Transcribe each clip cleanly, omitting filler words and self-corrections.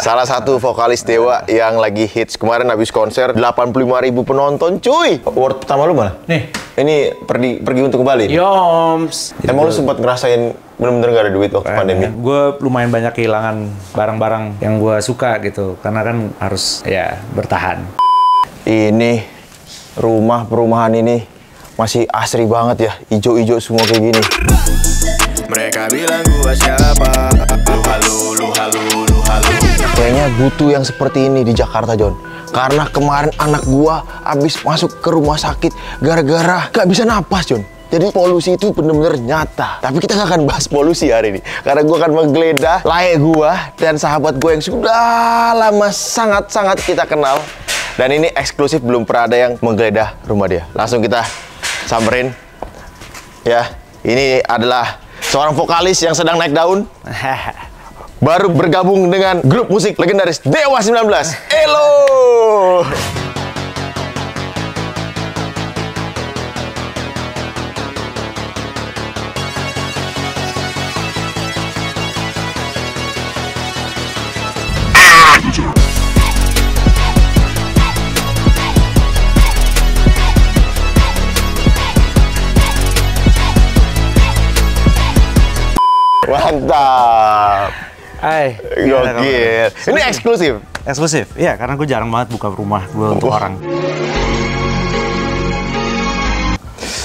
Salah satu vokalis Dewa yang lagi hits. Kemarin habis konser 85.000 penonton, cuy. Award pertama lu mana? Nih. Ini pergi untuk kembali. Yoms. Emang lu sempat ngerasain bener-bener gak ada duit waktu pandemi? Gue lumayan banyak kehilangan barang-barang yang gue suka gitu. Karena kan harus ya bertahan. Ini perumahan ini masih asri banget ya. Ijo-ijo semua kayak gini. Mereka bilang gua siapa? Lu halu. Kayaknya butuh yang seperti ini di Jakarta, John. Karena kemarin anak gua abis masuk ke rumah sakit gara-gara gak bisa napas, John. Jadi polusi itu bener-bener nyata. Tapi kita gak akan bahas polusi hari ini. Karena gua akan menggeledah layak gua dan sahabat gua yang sudah lama sangat-sangat kita kenal. Dan ini eksklusif, belum pernah ada yang menggeledah rumah dia. Langsung kita samperin. Ya, ini adalah seorang vokalis yang sedang naik daun. Baru bergabung dengan grup musik legendaris Dewa 19. Elo! Mantap. Hai. Gokil. Ini eksklusif. Eksklusif. Iya, karena gue jarang banget buka rumah gue untuk orang.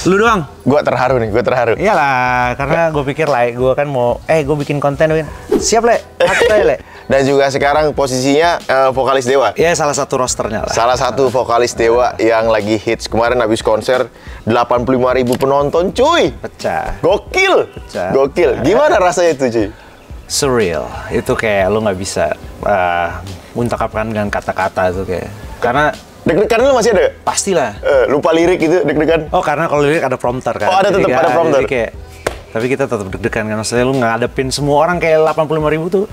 Lu doang? Gue terharu nih, gue terharu. Iyalah, karena gue pikir gue kan mau, gue bikin konten, Win. Siap, Le. Aku Le. Dan juga sekarang posisinya vokalis Dewa. Iya, salah satu rosternya lah. Salah satu vokalis Dewa yang lagi hits. Kemarin habis konser 85.000 penonton, cuy. Pecah. Gokil. Pecah. Gokil. Gimana rasanya itu, cuy? Surreal. Itu kayak lu nggak bisa mengungkapkan dengan kata-kata itu kayak. Karena deg-degan lu masih ada? pastilah. Lupa lirik itu deg-degan. Oh, karena kalau lirik ada prompter kan. Oh, ada tetap ada prompter. Jadi kayak, tapi kita tetap deg-degan kan. Maksudnya lu ngadepin semua orang kayak 85.000 tuh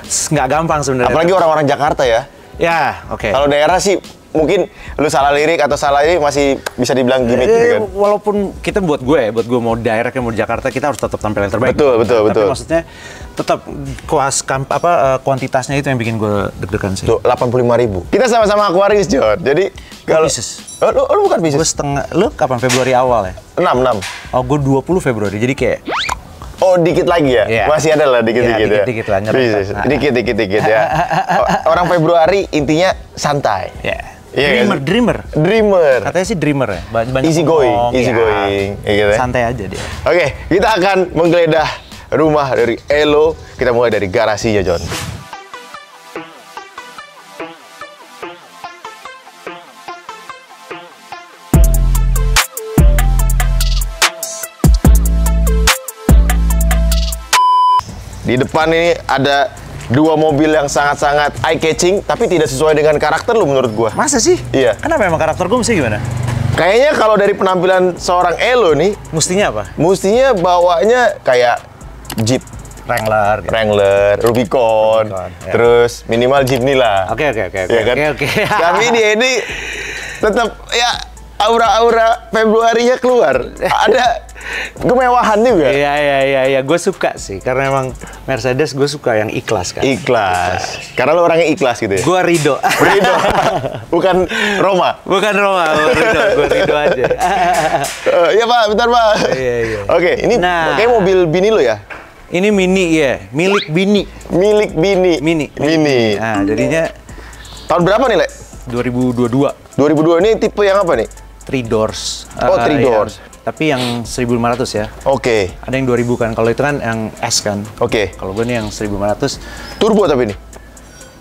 nggak gampang sebenarnya. Apalagi orang-orang Jakarta ya. Ya, oke. Kalau daerah sih mungkin lu salah lirik atau salah ini masih bisa dibilang gimmick gitu kan. Walaupun kita buat gue mau direct mau di Jakarta, kita harus tetap tampil yang terbaik. Betul. Tapi maksudnya tetap kuantitasnya itu yang bikin gue deg-degan sih. Tuh, 85.000. Kita sama-sama Aquarius, John. Jadi kalau lu bukan Pisces. Gue setengah. Lu kapan? Februari awal ya? 6. Oh, gue 20 Februari. Jadi kayak Oh, dikit lagi ya? Yeah. Masih ada lah dikit-dikit ya? Dikit lah, nyerot. Dikit ya. Orang Februari intinya santai. Ya. Yeah. Dreamer. Katanya sih dreamer ya. Banyak easy ngomong, going. Ya, gitu ya. Santai aja dia. Oke, kita akan menggeledah rumah dari Elo. Kita mulai dari garasinya, John. Di depan ini ada dua mobil yang sangat-sangat eye-catching, tapi tidak sesuai dengan karakter lu menurut gua. Masa sih? Iya. Kenapa emang karakter gue mesti gimana? Kayaknya kalau dari penampilan seorang Elo nih, Mestinya apa? mestinya bawanya kayak Jeep Wrangler. Gitu. Wrangler, Rubicon, ya. Terus minimal Jeepney lah. Oke. Ya kan? Oke. Tapi dia ini tetap ya aura-aura Februarinya keluar. Ada kemewahan juga. Iya. Gue suka sih, karena emang Mercedes gue suka yang ikhlas kan. Ikhlas. Karena lo orangnya ikhlas gitu ya? Gue Rido. Rido. Bukan Roma. Bukan Roma, gue Rido aja. Iya Pak, bentar Pak. Iya. Oke, ini kayak mobil bini lo ya? Ini Mini ya, milik Bini. Milik bini. Mini. Nah, jadinya Tahun berapa nih, Le? 2022. 2002 ini tipe yang apa nih? 3 doors. Oh, 3 doors. Tapi yang 1.500 ya. Oke. Ada yang 2.000 kan. Kalau itu kan yang S kan. Oke. Kalau gue nih yang 1.500. Turbo tapi ini?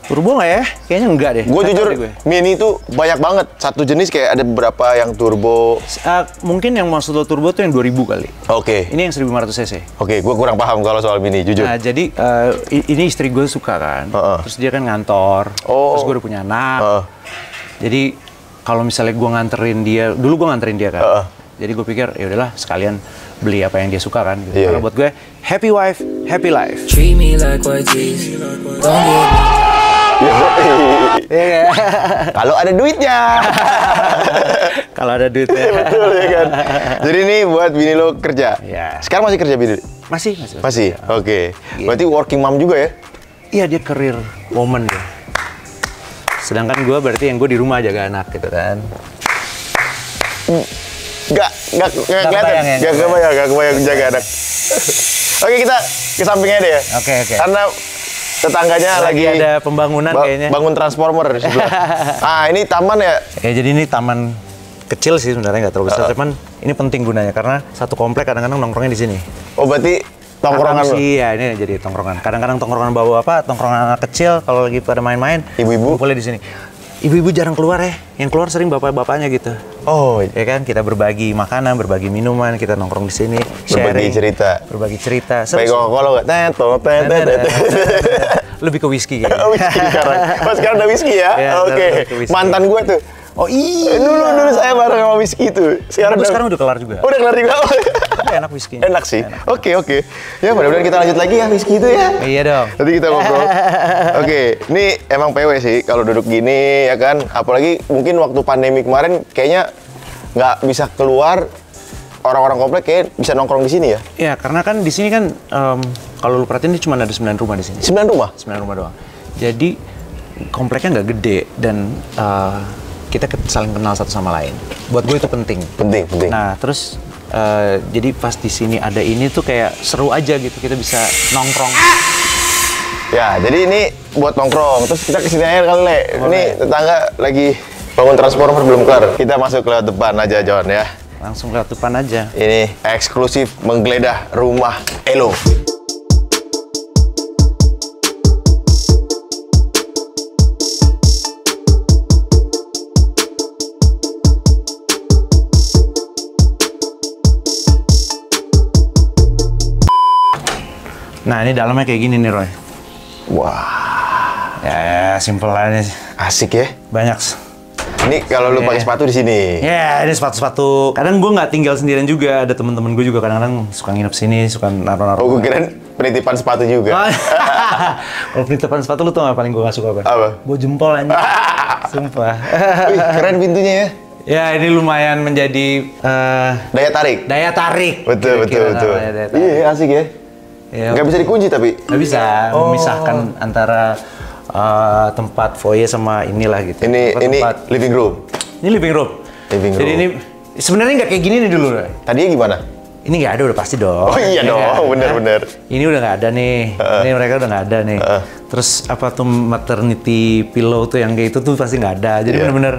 Turbo nggak ya? Kayaknya enggak deh. Gue jujur, gue. Mini itu banyak banget. Satu jenis kayak ada beberapa yang turbo. Mungkin yang maksud lo turbo tuh yang 2.000 kali. Oke. Ini yang 1.500 cc. Oke, gue kurang paham kalau soal Mini, jujur. Nah, jadi ini istri gue suka kan. Terus dia kan ngantor. Oh. Terus gue udah punya anak. Jadi kalau misalnya gue nganterin dia, dulu gue nganterin dia kan. Jadi gue pikir ya udahlah sekalian beli apa yang dia suka kan. Gitu. Karena buat gue happy wife, happy life. Treat me like what is. Don't get Kalau ada duitnya. Kalau ada duitnya. Betul ya kan. Jadi ini buat bini lo kerja. Ya. Sekarang masih kerja bini? Masih. Masih. Oke. Berarti working mom juga ya? Iya, dia career woman dia. Sedangkan gue berarti yang gue di rumah jaga anak gitu kan. Gak kelihatan. ya? Gak kebayang jaga anak. Oke, kita ke sampingnya deh ya. Oke. Karena tetangganya lagi ada pembangunan kayaknya. Bangun transformer di sebelah. Ah, ini taman ya? Ya jadi ini taman kecil sih sebenarnya, nggak terlalu besar, cuman ini penting gunanya karena satu komplek kadang-kadang nongkrongnya di sini. Oh, berarti tongkrongan lu? Iya, ini jadi tongkrongan. Kadang-kadang tongkrongan bawa apa? Tongkrongan anak kecil kalau lagi pada main-main. Ibu-ibu? Boleh di sini. Ibu-ibu jarang keluar ya. Yang keluar sering bapak-bapaknya gitu. Oh, Ya kan, kita berbagi makanan, berbagi minuman, kita nongkrong di sini, berbagi cerita. berbagi cerita. Baik kalau nggak Lebih ke whisky kayaknya. whisky sekarang. Oh, sekarang udah whisky ya? Ya, Oke. udah ke whisky. Mantan gue tuh. Oh iya. Dulu saya bareng sama whisky tuh. Sekarang udah kelar juga. Udah kelar juga. Tapi enak whisky. Enak sih. Oke. Ya, mudah-mudahan kita lanjut lagi ya whisky itu ya. Iya dong. Nanti kita ngobrol. Oke, ini emang PW sih kalau duduk gini ya kan. Apalagi mungkin waktu pandemi kemarin kayaknya nggak bisa keluar. Orang-orang komplek kayak bisa nongkrong di sini ya. Iya, karena kan di sini kan kalau lu perhatiin ini cuma ada 9 rumah di sini. 9 rumah? 9 rumah doang. Jadi kompleknya nggak gede dan kita saling kenal satu sama lain. Buat gue itu penting. Penting. Nah, terus jadi pas di sini ada ini tuh kayak seru aja gitu, kita bisa nongkrong. Ya, jadi ini buat nongkrong. Terus kita kesini aja kali, Le. Ini tetangga lagi bangun transformer belum kelar. Kita masuk lewat depan aja, John ya. Langsung lewat depan aja. Ini eksklusif menggeledah rumah Elo. Nah, ini dalamnya kayak gini nih, Roy. Wah, Ya, simple aja sih. asik ya. Banyak. Ini kalau lu pakai sepatu di sini. Ya, ini sepatu-sepatu. Kadang gue nggak tinggal sendirian juga. Ada teman-teman gue juga kadang-kadang suka nginep sini, suka naruh-naruh. Oh, gue kira penitipan sepatu juga. Kalau penitipan sepatu lu tau nggak paling gue nggak suka apa? Apa? Gue jempol aja. Sumpah. Wih, keren pintunya ya. Ya, ini lumayan menjadi Daya tarik. daya tarik. Betul. Kira-kira namanya daya tarik. Iya, asik ya. Ya, Nggak bisa dikunci tapi. nggak bisa memisahkan antara tempat foyer sama inilah gitu. Ini Tempat- living room. Ini living room. Living Jadi room. ini sebenarnya nggak kayak gini nih dulu. Roy. Tadinya gimana? Ini nggak ada udah pasti dong. Oh iya Ini dong, nggak ada. bener. Ini udah nggak ada nih. Ini mereka udah nggak ada nih. Terus apa tuh maternity pillow tuh yang kayak itu tuh pasti nggak ada. Jadi Iya. bener-bener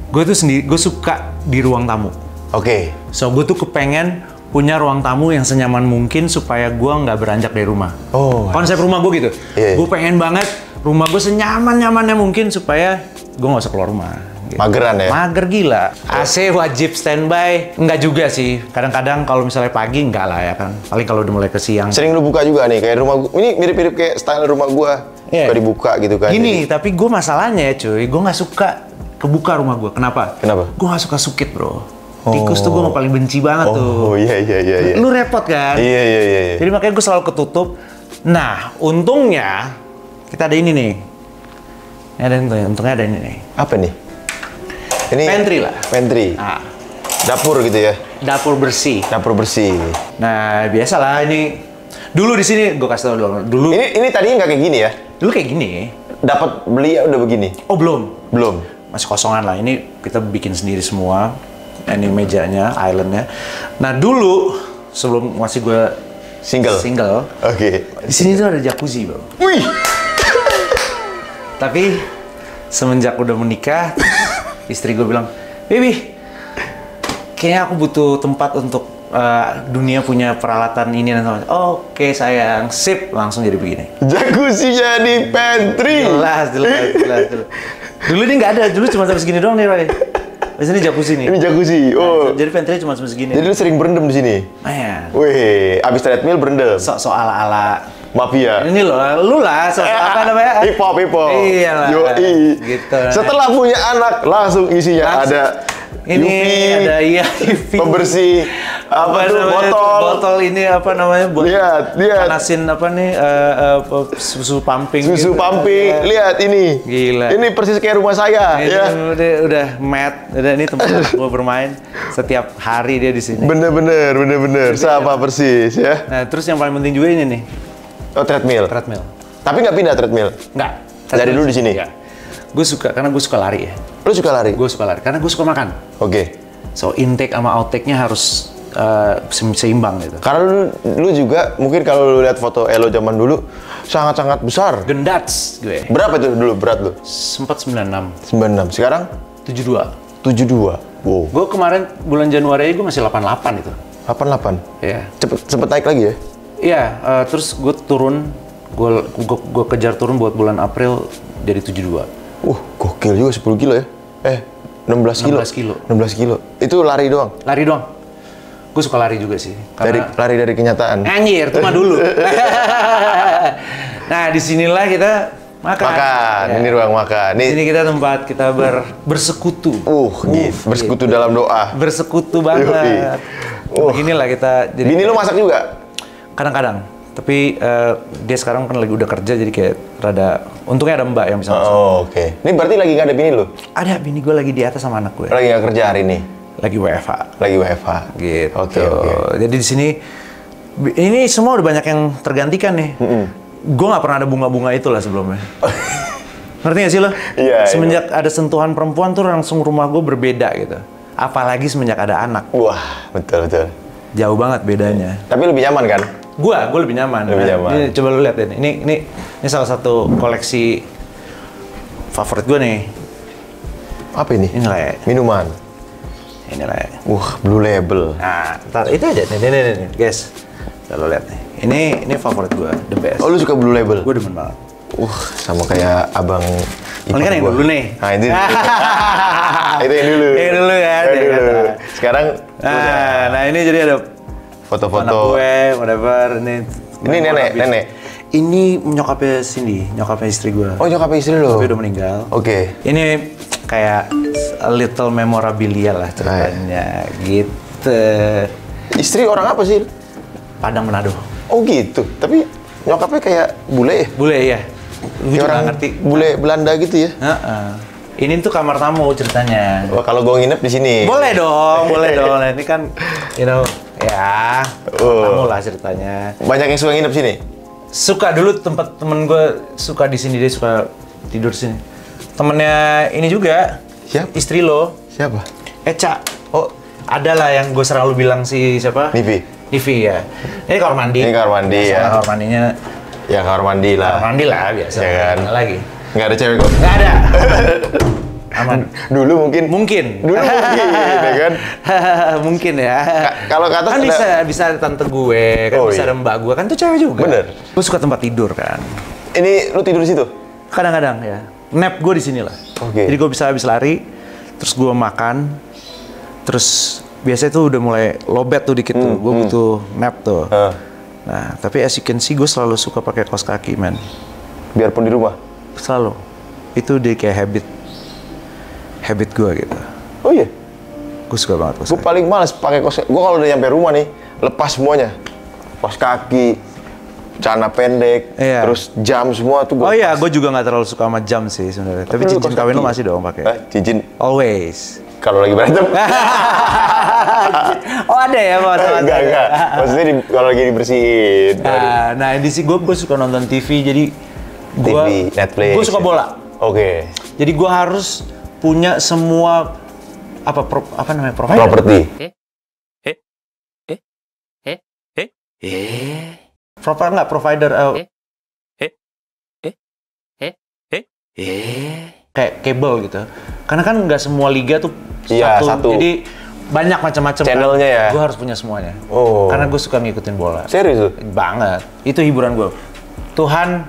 gue tuh sendiri, gue suka di ruang tamu. Oke. So gue tuh kepengen punya ruang tamu yang senyaman mungkin supaya gue nggak beranjak dari rumah. Oh. Konsep rumah gue gitu. Iya. Gue pengen banget rumah gue senyaman-nyamannya mungkin supaya gue nggak usah keluar rumah. Gitu. Mageran ya? Mager gila. AC wajib standby. Enggak juga sih. Kadang-kadang kalau misalnya pagi enggak lah ya kan. Paling kalau udah mulai ke siang. Sering lu buka juga nih, kayak rumah gua. Ini mirip-mirip kayak style rumah gua. Iya. Suka dibuka gitu kan. Gini, tapi gue masalahnya ya cuy, gue nggak suka kebuka rumah gue. Kenapa? Kenapa? Gue nggak suka sukit bro. Tikus tuh gue paling benci banget tuh. Oh iya. Lu repot kan? Iya. Jadi makanya gue selalu ketutup. Nah, untungnya kita ada ini nih. Ini ada untungnya ada ini nih. Apa nih? Ini Pantry lah. Pantry. Nah, Dapur gitu ya. dapur bersih. Dapur bersih. Nah, biasalah ini. Dulu di sini gue kasih tau dulu. Dulu Ini tadinya nggak kayak gini ya? dulu kayak gini. Dapat beli ya udah begini. Oh, belum. Belum. Masih kosongan lah. Ini kita bikin sendiri semua. Ini mejanya, islandnya. Nah, dulu sebelum masih gue Single. Oke. di sini tuh ada jacuzzi, bro. Wih. Tapi semenjak udah menikah, istri gue bilang, "Baby, kayaknya aku butuh tempat untuk dunia punya peralatan ini dan sama." Oke, sayang. Sip, langsung jadi begini. Jacuzzi jadi pantry. Jelas. Dulu ini nggak ada, dulu cuma sampai segini doang nih, Roy. Di sini jacuzzi nih. Ini jacuzzi. Oh. Jadi pantry cuma sampai segini. Jadi lu sering berendam di sini. Man, Wih, abis treadmill berendam. sok ala-ala. Mafia. Ini loh, lu lah, apa namanya? Hip hop. Iya lah. Yoi. Gitu. Setelah punya anak, langsung isinya Langsung. ada Ini UV, ada UV. pembersih, apa tuh, namanya, botol. botol ini apa namanya buat Lihat. panasin apa nih susu pumping Susu gitu. pumping, Ya. lihat ini. Gila. Ini persis kayak rumah saya, Ini ya. udah mat, udah ini tempat gua bermain setiap hari dia di sini. Bener. Sama persis, ya. Nah, terus yang paling penting juga ini nih, Oh, treadmill. treadmill. Tapi nggak pindah treadmill. Enggak. Dari dulu di sini? Enggak. Gue suka, karena gue suka lari ya. Lu suka lari? Gue suka lari, karena gue suka makan. Oke. So, intake sama outtake-nya harus seimbang gitu. Karena lu juga, mungkin kalau lu lihat foto Elo zaman dulu, sangat-sangat besar. Gendats gue. Berapa itu dulu berat lu? Sempat 96. 96. Sekarang? 72. 72. Wow. Gue kemarin bulan Januari gue masih 88 itu. 88? Iya. Sempet naik lagi ya? Iya, terus gue turun, gue kejar turun buat bulan April jadi 72. Gokil juga 10 kilo ya? 16 kilo? 16 kilo. 16 kilo. Itu lari doang? Lari doang. Gue suka lari juga sih. Karena... Lari dari kenyataan? Anjir, itu mah dulu. Nah, disinilah kita makan. Ya. Ini ruang makan. Di sini kita tempat kita bersekutu. Bersekutu dalam doa. Bersekutu banget. Beginilah kita. Jadi bini lu masak juga? Kadang-kadang. Tapi dia sekarang kan lagi udah kerja, jadi kayak rada... Untungnya ada mbak yang bisa masak. Oke. Ini berarti lagi nggak ada bini lu? Ada, bini gue lagi di atas sama anak gue. Lagi nggak kerja hari ini? Lagi WFH. Lagi WFH. Gitu. Oke. Jadi di sini ini semua udah banyak yang tergantikan nih. Gue nggak pernah ada bunga-bunga itu lah sebelumnya. Ngerti gak sih lo? Iya. Semenjak ada sentuhan perempuan tuh langsung rumah gue berbeda gitu. Apalagi semenjak ada anak. Wah, betul. Jauh banget bedanya. Tapi lebih nyaman kan? Gue lebih nyaman. Ini coba lu lihat ini. Ini salah satu koleksi favorit gue nih. Apa ini? Ini lah ya. Minuman. Ini lah ya. Blue Label. Nah, ntar itu aja nih, guys. Kalau lihat nih. Ini favorit gue, the best. Oh, lu suka Blue Label? Gue demen banget. Sama kayak abang Ini kan yang dulu nih. Nah, itu. Itu yang dulu. Yang dulu ya. Sekarang nah ini jadi ada foto-foto anak gue, whatever. Ini nenek. Ini nyokapnya Cindy, nyokapnya istri gue. Oh, nyokapnya istri lo? Tapi udah meninggal. Oke. Ini kayak a little memorabilia lah ceritanya, gitu. Istri orang apa sih? Padang Manado. Oh gitu. Tapi nyokapnya kayak bule ya? Bule ya. Gue juga nggak ngerti. Bule Belanda gitu ya? Ini tuh kamar tamu ceritanya. Wah, kalau gue nginep di sini. Boleh dong. Nah, ini kan, ya, tamu lah ceritanya. Banyak yang suka nginep sini? Suka dulu tempat temen gue suka di sini, dia suka tidur sini. Temennya ini juga. Siapa? Istri lo. Siapa? Eca. Oh, ada lah yang gue selalu bilang si siapa? Nivi ya. Ini kamar mandi. Ini kamar mandi ya. Kamar mandinya. Ya kamar mandi lah. Kamar mandi lah biasa. Ya kan? Lagi. Nggak ada cewek kok? Nggak ada. Aman. Dulu mungkin. Dulu mungkin, ya kan? Mungkin ya. Kalau kata kan bisa ada tante gue, kan bisa ada mbak gue, kan tuh cewek juga. Bener. Gue suka tempat tidur kan. Ini lu tidur di situ? Kadang-kadang ya. Nap gue di sini lah. Oke. Jadi gue bisa habis lari, terus gue makan, terus biasanya tuh udah mulai lowbat tuh dikit tuh. Gue butuh nap tuh. Nah, tapi as you can see, gue selalu suka pakai kaos kaki, man. Biarpun di rumah? Selalu. Itu dia kayak habit gue gitu. Oh iya? Gue suka banget kaos kaki. Gue paling males pakai kaos kaki. Gue kalau udah nyampe rumah nih, lepas semuanya. Kaos kaki, celana pendek, terus jam semua tuh gue. Oh iya, gue juga nggak terlalu suka sama jam sih sebenarnya. Tapi cincin kawin lo masih dong pakai? Cincin? Always. Kalau lagi berantem? Oh ada ya masa-masa? Enggak. Maksudnya kalau lagi dibersihin. Nah di sini gue suka nonton TV, jadi TV, Netflix. Gue suka bola. Oke. Jadi gue harus punya semua apa namanya provider? Properti. Provider. Kayak kabel gitu. Karena kan nggak semua liga tuh satu. Jadi banyak macam-macam channelnya ya. Gue harus punya semuanya. Oh. Karena gue suka ngikutin bola. Serius? Banget. Itu hiburan gue. Tuhan,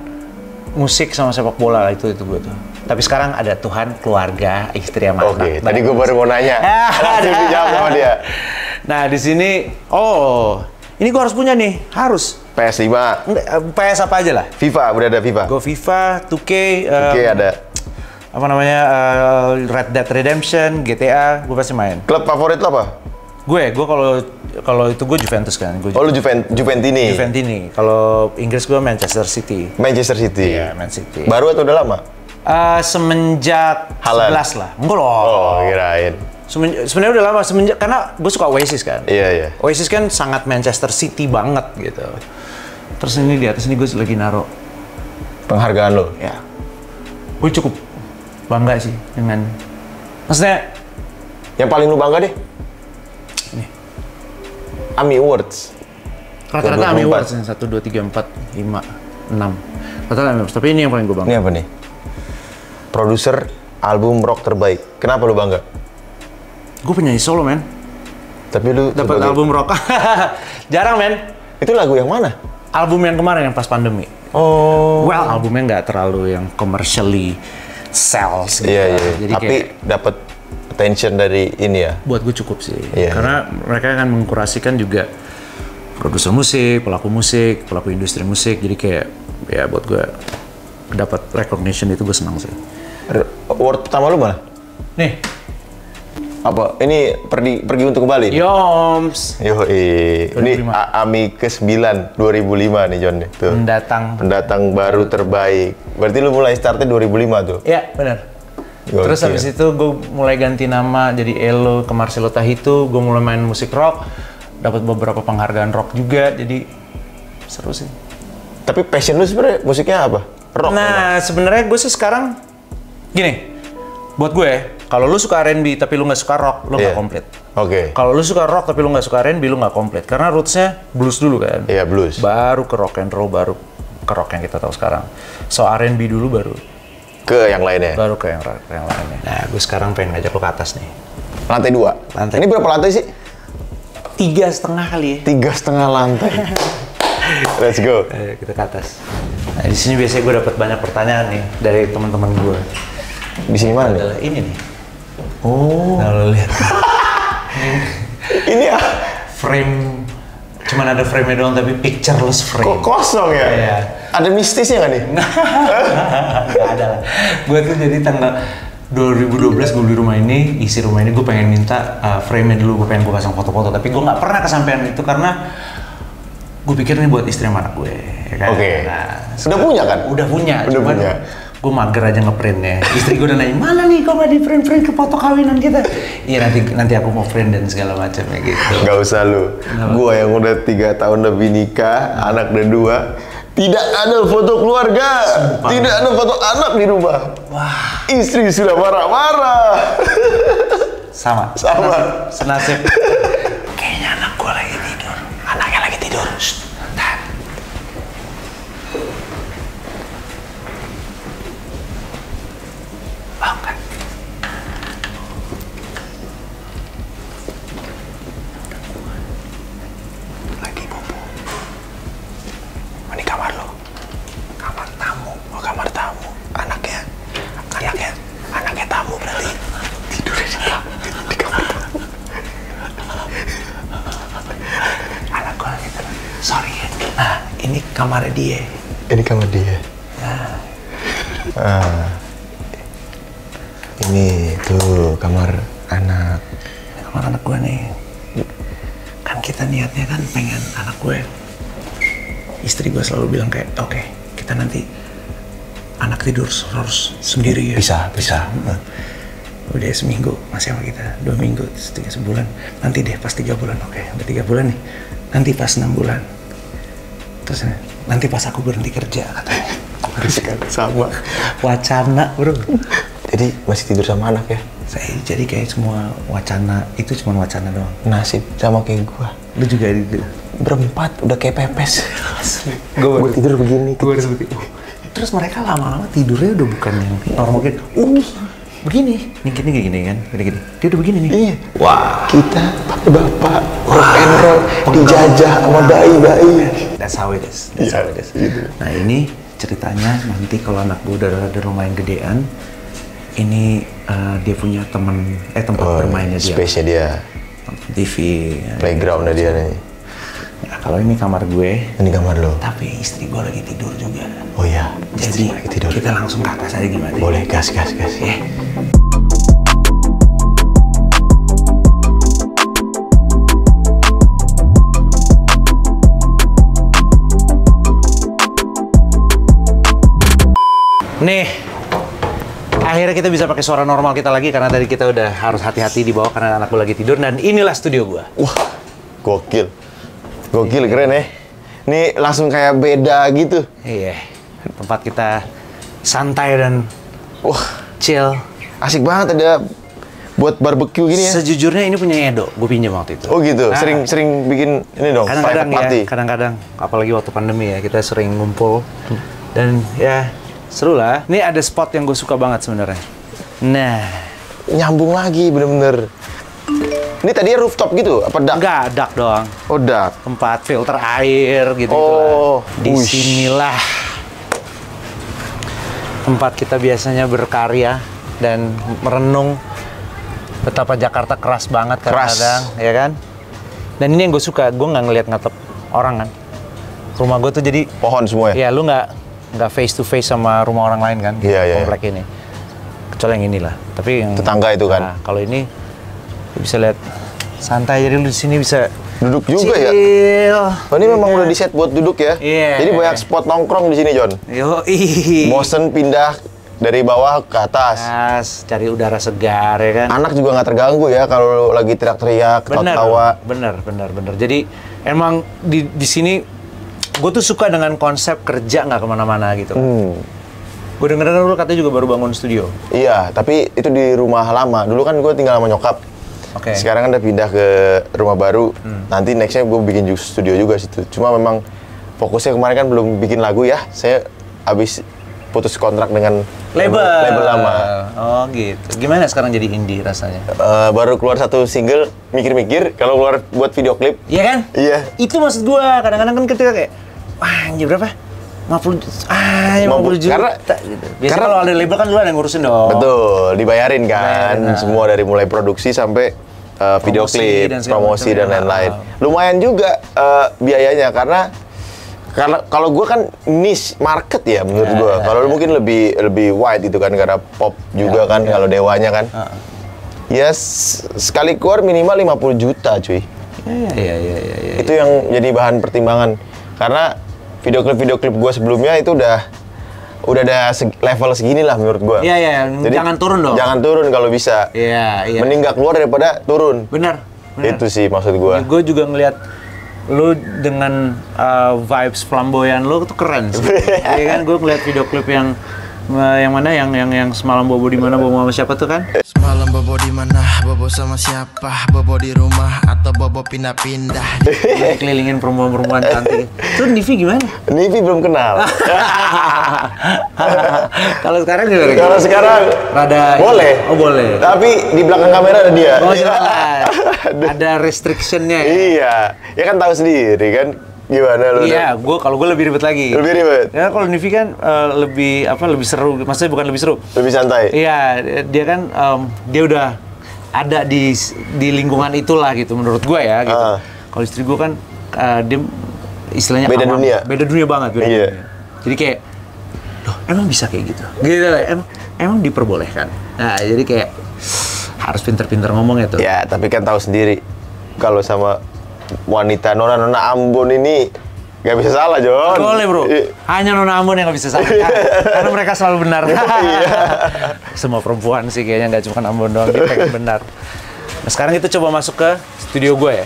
musik sama sepak bola itu gue tuh. Tapi sekarang ada Tuhan, keluarga, istri sama anak. Oke. Tadi gue baru mau nanya. Langsung dijawab sama dia. Nah di sini, ini gue harus punya nih, harus. PS5. PS apa aja lah. FIFA, udah ada FIFA. Go FIFA, 2K. 2K ada. Apa namanya, Red Dead Redemption, GTA, gue pasti main. Klub favorit lo apa? Gue kalau itu gue Juventus kan. Lu Juventini? Juventini. Kalau Inggris gue Manchester City. Manchester City? Iya, Man City. Baru atau udah lama? Semenjak Haaland. 11 lah. Enggak loh. Oh, kirain. Sebenarnya udah lama, karena gue suka Oasis kan. Iya. Oasis kan sangat Manchester City banget gitu. Terus ini di atas ini gue lagi naruh penghargaan lo? ya. Gue cukup. bangga sih dengan, maksudnya Yang paling lu bangga deh? Ini. AMI Awards. Rata-rata AMI Awards, 1, 2, 3, 4, 5, 6. Rata-rata AMI Awards, tapi ini yang paling gue bangga. Ini apa nih? Produser album rock terbaik. Kenapa lu bangga? Gue penyanyi solo, men. Tapi lu Dapat album rock. Jarang, men. Itu lagu yang mana? Album yang kemarin yang pas pandemi. Oh. Well, albumnya nggak terlalu yang commercially sells gitu. Iya. Jadi Tapi kayak dapat attention dari ini ya. buat gue cukup sih. Iya. Karena mereka akan mengkurasikan juga produser musik, pelaku industri musik. Jadi kayak ya buat gue dapat recognition itu gue senang sih. Award pertama lu mana? Nih, Apa? Ini pergi untuk kembali? Yoms. Yoi. Ini 2005. AMI ke-9 2005 nih John nih. Tuh. Pendatang baru terbaik. Berarti lu mulai startnya 2005 tuh. Ya, benar. Gokil. Terus habis itu gue mulai ganti nama jadi Elo ke Marcelo Tahitu. Gue mulai main musik rock, dapat beberapa penghargaan rock juga. Jadi seru sih. Tapi passion lu sebenarnya musiknya apa? Rock. Nah, sebenarnya gue sih sekarang gini. Buat gue, kalau lu suka R&B tapi lu nggak suka rock, lu nggak Iya. komplit. Oke. Kalau lu suka rock tapi lu nggak suka R&B, lu nggak komplit. Karena rootsnya blues dulu kan. Iya, blues. Baru ke rock and roll, baru ke rock yang kita tahu sekarang. So R&B dulu Ke yang lainnya. baru ke yang lainnya. Nah, gue sekarang pengen ngajak lu ke atas nih. Lantai 2. Lantai. Ini berapa lantai sih? 3,5 kali ya. 3,5 lantai. Let's go. Ayo kita ke atas. Nah, di sini biasanya gue dapat banyak pertanyaan nih dari teman-teman gue. Di sini mana nih? Adalah ini nih. Oh. Nah, lo lihat. Ini ya. Frame, cuman ada frame-nya doang tapi pictureless frame. Kok kosong ya? Iya. Ada mistisnya nggak nih? Nggak ada lah. Gue tuh jadi tanggal 2012 gue beli rumah ini, isi rumah ini gue pengen minta frame-nya dulu, gue pengen gue pasang foto-foto, tapi gue nggak pernah kesampaian itu karena gue pikir ini buat istri sama anak gue. Ya kan? Oke. Nah, Udah punya kan? udah punya, Udah cuman punya. gue mager aja ngeprintnya. Istri gue udah nanya, mana nih kok nggak di print ke foto kawinan kita? Iya nanti aku mau print dan segala macam ya gitu. Gak usah lu. Gua yang udah 3 tahun lebih nikah, anak udah 2. Tidak ada foto keluarga. Tidak ada foto anak di rumah. Wah, Istri sudah marah-marah. sama. Sama. Senasib. Kayaknya anak gue lagi tidur. Anaknya lagi tidur. Shh, bentar. Oh, enggak. Lagi bobo. Ini kamar lo. Kamar tamu. Oh, kamar tamu. Anaknya tamu berarti. Tidur di kamar tamu. Anak gue lagi tidur. Sorry ya. Nah, ini kamarnya dia. Ini kamar dia. Ini tuh kamar anak. Ini kamar anak gue nih. Kan kita niatnya kan pengen anak gue. Istri gue selalu bilang kayak, oke, kita nanti anak tidur harus sendiri ya. Bisa. Udah seminggu masih sama kita, 2 minggu, 3 sebulan. Nanti deh pas 3 bulan, oke. Udah 3 bulan nih. Nanti pas 6 bulan. Terus nanti pas aku berhenti kerja katanya. Sama. Wacana bro. Jadi masih tidur sama anak ya? Jadi kayak semua wacana itu cuma wacana doang. Nasib sama kayak gua. Lu juga gitu. Berempat udah kayak pepes. Gue tidur begini. Gue harus seperti terus mereka lama-lama tidurnya udah bukan yang normal gitu. Begini. Nih gini kan. Gini. Dia udah begini nih. Iya. Wah. Kita bapak rock and roll dijajah sama bayi-bayi. That's how it is. Iya, gitu. Nah ini ceritanya nanti kalau anak gue udah ada lumayan gedean, ini dia punya tempat bermainnya dia. Space-nya dia. TV. Playground-nya dia nih. Nah, kalau ini kamar gue, Ini kamar lo. tapi istri gue lagi tidur juga. Oh iya. Jadi Lagi tidur. kita langsung ke atas aja gimana? Boleh, gas. Ya. Nih, akhirnya kita bisa pakai suara normal kita lagi karena tadi kita udah harus hati-hati di bawah karena anak gue lagi tidur dan inilah studio gue. Wah, gokil. Gokil, keren ya. Ini langsung kayak beda gitu. Iya, tempat kita santai dan Wah, chill. Asik banget ada buat barbecue gini ya. Sejujurnya ini punya Edo, gue pinjam waktu itu. Oh gitu, Nah, sering bikin ini dong, kadang-kadang private party. ya, kadang-kadang apalagi waktu pandemi ya, kita sering ngumpul dan ya seru lah. Ini ada spot yang gue suka banget sebenarnya. Nah, Nyambung lagi bener-bener. Ini tadinya rooftop gitu, apa dak? enggak dak doang. Oh dak. Tempat filter air gitu Oh, Di wush. sinilah tempat kita biasanya berkarya dan merenung betapa Jakarta keras banget kadang-kadang, ya kan? Dan ini yang gue suka, gue nggak ngelihat ngatep orang kan. Rumah gue tuh jadi Pohon semua ya? ya lu nggak face to face sama rumah orang lain kan? Iya, iya. Komplek ini. Kecuali yang inilah. Tapi yang Tetangga itu kan? Nah, kalau ini lu bisa lihat santai, jadi lu di sini bisa Duduk juga ya? chill. Oh, ini memang udah di set buat duduk ya? Iya. Jadi banyak spot nongkrong di sini, John. Yoi. Bosen pindah dari bawah ke atas. Cari udara segar ya kan. Anak juga nggak terganggu ya kalau lagi teriak-teriak, ketawa-tawa. Bener. Jadi emang di sini gue tuh suka dengan konsep kerja nggak kemana-mana gitu. Gue denger lu katanya juga baru bangun studio. Iya, tapi itu di rumah lama. Dulu kan gue tinggal sama nyokap. Oke. Sekarang kan udah pindah ke rumah baru. Nanti nextnya gue bikin studio juga situ. Cuma memang fokusnya kemarin kan belum bikin lagu ya. Saya habis putus kontrak dengan label lama. Oh gitu. Gimana sekarang jadi indie rasanya? Baru keluar satu single, mikir-mikir kalau keluar buat video klip. Iya kan? Iya. Itu maksud gue. Kadang-kadang kan ketika kayak, wah anjir berapa? 50 juta. Gitu. Biasanya kalau ada label kan lu ada yang ngurusin dong. Betul, dibayarin kan. Nah. Semua dari mulai produksi sampai video Promosi klip, dan segala promosi macam dan ya. lain-lain. Lumayan juga biayanya karena kalau gue kan niche market ya menurut gue. Kalau lu mungkin lebih wide gitu kan karena pop juga kan kalau Dewanya kan. Ya sekali keluar minimal 50 juta cuy. Iya. Itu yang jadi bahan pertimbangan. Karena video klip gue sebelumnya itu udah ada level segini lah menurut gue. Iya. Jangan turun dong. Jangan turun kalau bisa. Iya. Mending nggak keluar daripada turun. Benar. Itu sih maksud gue. Gue juga ngelihat lu dengan vibes flamboyan lu tuh keren sih. Iya kan, gue ngeliat video klip yang mana yang semalam bobo di mana, bobo sama siapa tuh kan? Semalam bobo di mana? Bobo sama siapa? Bobo di rumah atau bobo pindah-pindah? Kelilingin perempuan-perempuan cantik. Itu Nivi gimana? Nivi belum kenal. Kalau sekarang gimana? Kalau sekarang Rada boleh. Oh boleh. Tapi di belakang kamera ada dia. Oh jelas. Ada restrictionnya. Iya. Ya kan tahu sendiri kan gimana lu. Iya, kalau gue lebih ribet lagi. Lebih ribet. Ya kalau Nivi kan lebih seru. Maksudnya bukan lebih seru. Lebih santai. Iya, dia kan dia udah ada di lingkungan itulah gitu menurut gue ya gitu. Kalau istri gue kan dia istilahnya Beda dunia. Beda dunia banget. Iya. Dunia. Jadi kayak, loh emang bisa kayak gitu? Gitu emang diperbolehkan. Nah jadi kayak harus pinter-pinter ngomong ya tuh. Ya tapi kan tahu sendiri kalau sama wanita nona Ambon ini nggak bisa salah, John. Boleh bro, hanya Nona Ambon yang nggak bisa salah karena mereka selalu benar. Semua perempuan sih kayaknya nggak cuma Ambon doang, dia pengen benar. Nah sekarang kita coba masuk ke studio gue ya.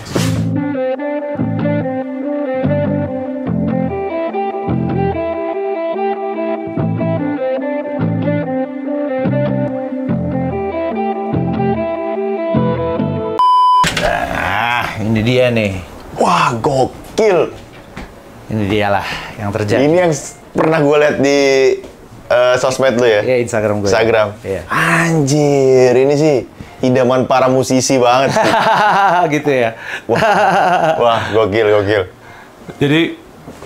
Nah ini dia nih. Wah, gokil. Ini dia lah yang terjadi. Ini yang pernah gue lihat di sosmed lu ya? Iya, Instagram gue. Instagram. Iya. Anjir, ini sih idaman para musisi banget sih. Gitu ya. Wah, gokil. Jadi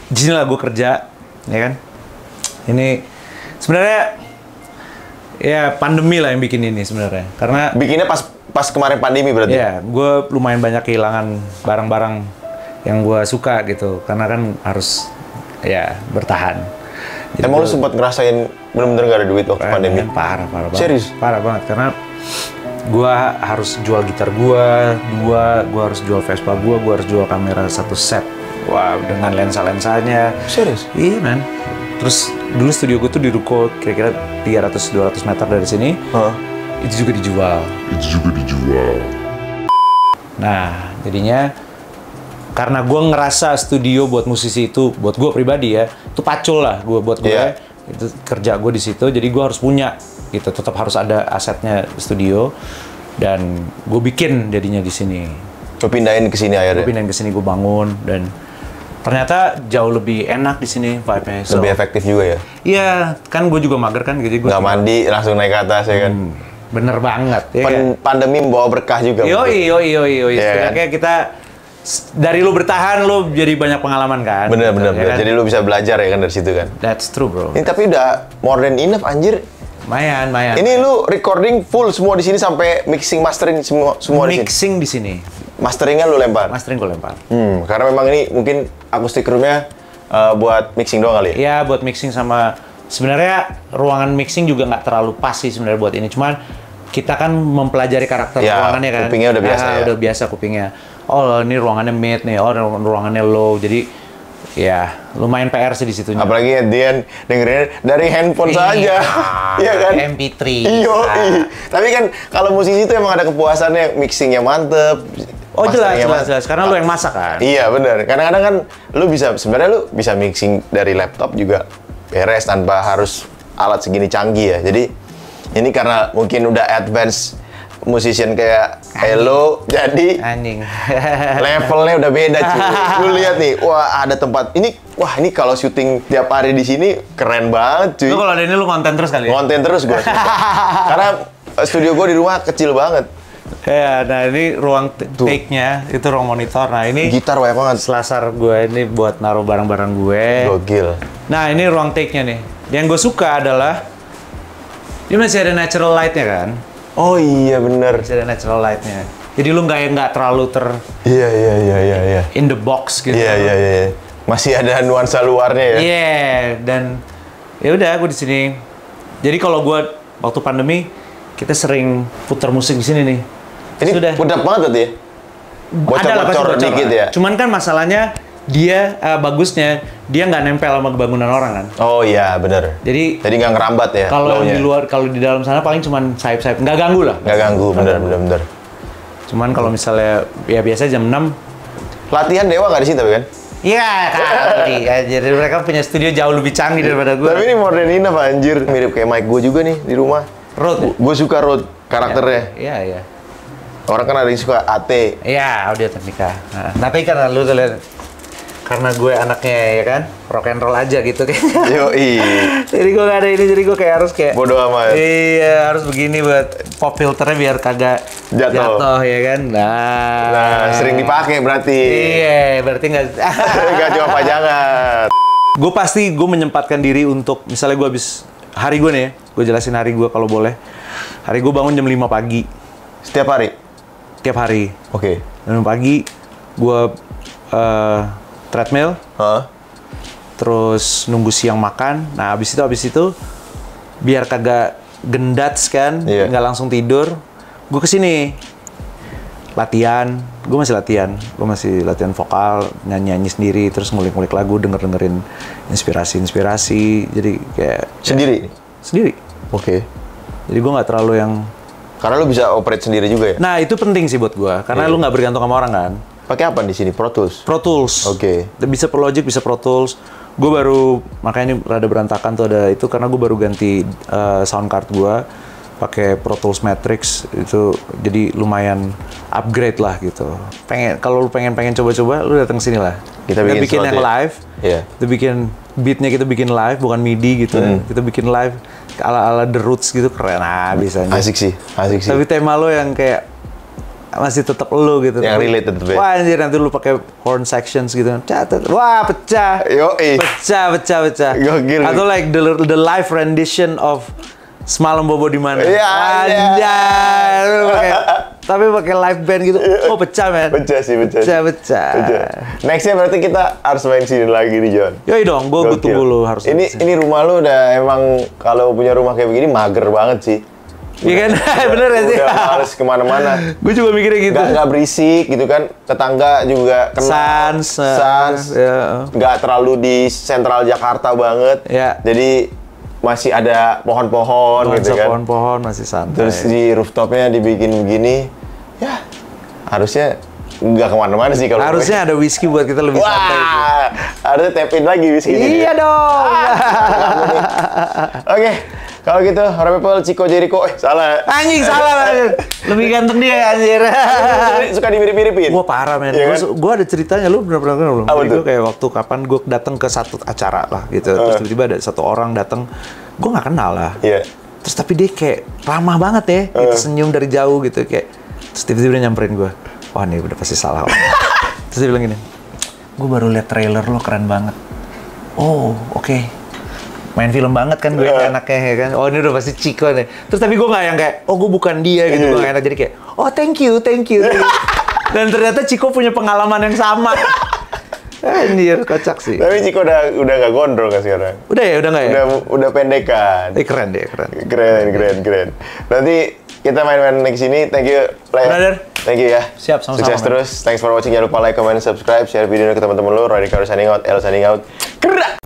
di sini lah gue kerja, ya kan? Ini sebenarnya ya pandemi lah yang bikin ini sebenarnya. Karena Bikinnya pas kemarin pandemi berarti? ya, gue lumayan banyak kehilangan barang-barang yang gue suka gitu. Karena kan harus ya bertahan. Jadi Emang lu sempat ngerasain bener-bener gak ada duit waktu pandemi? Parah banget. Serius? Parah banget karena gue harus jual gitar gue harus jual Vespa gue harus jual kamera satu set. Wah, dengan lensa-lensanya. Serius? Iya, man. Terus dulu studio gue tuh di ruko kira-kira 300-200 meter dari sini. Itu juga dijual. Nah, jadinya karena gue ngerasa studio buat musisi itu, buat gue pribadi ya, itu pacul lah buat gue. Yeah. Itu kerja gue di situ, jadi gue harus punya gitu. Tetap harus ada asetnya studio dan gue bikin jadinya di sini. Gue pindahin ke sini akhirnya. Gue pindahin ke sini, gue bangun dan ternyata jauh lebih enak di sini vibe-nya. Lebih efektif juga ya. Iya, kan gue juga mager kan, jadi gue Nggak mandi langsung naik ke atas ya kan. bener banget. Ya kan? Pandemi membawa berkah juga. Yoi. Iya, Setidaknya kita dari lu bertahan, lu jadi banyak pengalaman kan. Bener. Ya kan? Jadi lu bisa belajar ya kan dari situ kan. That's true bro. Ini tapi udah more than enough anjir. Lumayan. Ini lu recording full semua di sini sampai mixing mastering semua di sini. Mixing di sini. Masteringnya lu lempar. Mastering gue lempar. Karena memang ini mungkin akustik roomnya buat mixing doang kali ya. Ya buat mixing sama sebenarnya ruangan mixing juga nggak terlalu pas sih sebenarnya buat ini. Cuman kita kan mempelajari karakter Ya, ruangannya kan. kupingnya udah biasa ya. Udah biasa kupingnya. Oh ini ruangannya mid nih. Oh ruangannya low. Jadi ya lumayan PR sih di situnya. Apalagi Dian dengerin dari handphone saja. Iya kan? MP3. Iya. Tapi kan kalau musisi itu emang ada kepuasannya, mixingnya mantep. Oh masteringnya jelas. Karena lu yang masak kan. Iya benar. Kadang-kadang kan lu sebenarnya lu bisa mixing dari laptop juga beres tanpa harus alat segini canggih ya. Jadi ini karena mungkin udah advance musician kayak Elo, jadi Anjing. levelnya udah beda cuy. Lu lihat nih, wah ada tempat ini, wah ini kalau syuting tiap hari di sini keren banget cuy. Lu kalau ada ini lu konten terus kali ya? Konten terus gue. Karena studio gue di rumah kecil banget. Ya, nah ini ruang take-nya, itu ruang monitor. Nah ini Gitar banyak banget. selasar gue ini buat naruh barang-barang gue. Gokil. Nah ini ruang take-nya nih. Yang gue suka adalah dia masih ada natural light-nya kan? Oh iya bener. Masih ada natural light-nya. Jadi lu nggak terlalu Iya. in the box gitu. Iya. Masih ada nuansa luarnya ya. Iya, dan ya udah gue di sini. Jadi kalau gue waktu pandemi kita sering putar musik di sini nih. Ini udah banget tadi ya? Ada lah pasti Bocor dikit ya? Cuman kan masalahnya dia bagusnya dia nggak nempel sama bangunan orang kan. Oh iya bener. Jadi nggak ngerambat ya kalau low-nya. di luar, kalau di dalam sana paling cuman sayap-sayap, nggak ganggu lah. Nggak ganggu, bener. Cuman kalau misalnya ya biasa jam 6. Latihan Dewa nggak di sini tapi kan? Iya kali. Jadi mereka punya studio jauh lebih canggih daripada gue. Tapi ini more than enough anjir. Mirip kayak mic gue juga nih di rumah. Rode. Gue suka Rode karakternya. Iya. Orang kan ada yang suka AT. Iya, Audio Technica. Nah, tapi karena lu tuh lihat, karena gue anaknya ya kan, rock and roll aja gitu kayaknya. Yoi. Jadi gue gak ada ini, jadi gue kayak harus kayak Bodo amat. Iya, harus begini buat pop filternya biar kagak Jatuh. ya kan. Nah, sering dipakai berarti. Iya, berarti nggak. Nggak cuma pajangan. Gue menyempatkan diri untuk misalnya gue habis hari gue nih ya, gue jelasin hari gue kalau boleh. Hari gue bangun jam 5 pagi. Setiap hari? Tiap hari. Oke. Jam 5 pagi, gue treadmill. Hah? Terus nunggu siang makan. Nah, abis itu biar kagak gendats kan, Iya. nggak langsung tidur. Gue kesini latihan. Gue masih latihan vokal, nyanyi sendiri, terus ngulik-ngulik lagu, dengerin inspirasi. Jadi kayak sendiri. Oke. Jadi gue nggak terlalu yang. Karena lu bisa operate sendiri juga ya? Nah itu penting sih buat gue, karena Iya. lu nggak bergantung sama orang kan. Pakai apa di sini? Pro Tools? Pro Tools. Oke. Bisa Pro Logic, bisa Pro Tools. Gue baru, makanya ini rada berantakan tuh ada itu karena gue baru ganti sound card gue pakai Pro Tools Matrix itu, jadi lumayan upgrade lah gitu. Kalau lu pengen coba-coba, lu datang sini lah. Kita bikin yang ya? live. Iya. Kita bikin beatnya, kita bikin live, bukan MIDI gitu. Kita bikin live ala The Roots gitu, keren bisanya. Asik sih. Tapi tema lo yang kayak masih tetap lo gitu. Yang relate tetep ya. Wah anjir, nanti lu pakai horn sections gitu. Wah pecah. Yoi. Pecah. Gokil. Atau like the live rendition of Semalam Bobo di Mana. Iya, Anjay. Tapi pakai live band gitu. Oh pecah men. Pecah. Pecah. Nextnya berarti kita harus main sini lagi nih, John. Yoi dong, gue Gokil. tunggu lu harus. Ini rumah lu udah emang kalau punya rumah kayak begini mager banget sih. Iya kan? Bener ya sih? Udah males kemana-mana. Gue juga mikirnya gitu. Nggak berisik gitu kan. Tetangga juga kenal. Sans. Ya. Nggak terlalu di sentral Jakarta banget. Ya. Jadi masih ada pohon-pohon gitu kan. Pohon-pohon masih santai. Terus di rooftopnya dibikin begini. Ya, harusnya nggak kemana-mana sih kalau harusnya ada whisky buat kita lebih santai. Wah, harusnya tap in lagi whisky. Iya dong. Oke, Kalau gitu, Horror People, Chico Jericho. Salah. Anjing, salah. Lebih ganteng dia, anjir. Suka dimirip-miripin. Gua parah, men. Iya kan? Gua ada ceritanya, lu pernah belum? Apa Jadi tuh? gua kayak waktu kapan gua datang ke satu acara lah gitu. Terus tiba-tiba ada satu orang datang, gua nggak kenal lah. Iya. Terus tapi dia kayak ramah banget ya, gitu, senyum dari jauh gitu kayak. Terus tiba-tiba dia nyamperin gua. Wah, nih udah pasti salah. Terus dia bilang gini, gua baru liat trailer lo keren banget. Oh, oke. Main film banget kan gue anaknya ya kan. Oh, ini udah pasti Chico nih. Terus tapi gue nggak yang kayak, oh gue bukan dia gitu. Gue nggak enak. Jadi kayak, oh thank you. Dan ternyata Chico punya pengalaman yang sama. Anjir, kocak sih. Tapi Chico udah nggak gondrong kan sekarang. Udah ya, udah nggak ya? Udah pendekan. Keren deh, keren. Keren. Nanti kita main-main lagi sini. Thank you, Brother. Thank you ya. Siap, sama-sama. Sukses terus. Thanks for watching. Jangan lupa like, comment, subscribe, share video ke teman-teman lu. Rodney Karo signing out. El signing out. Gerak!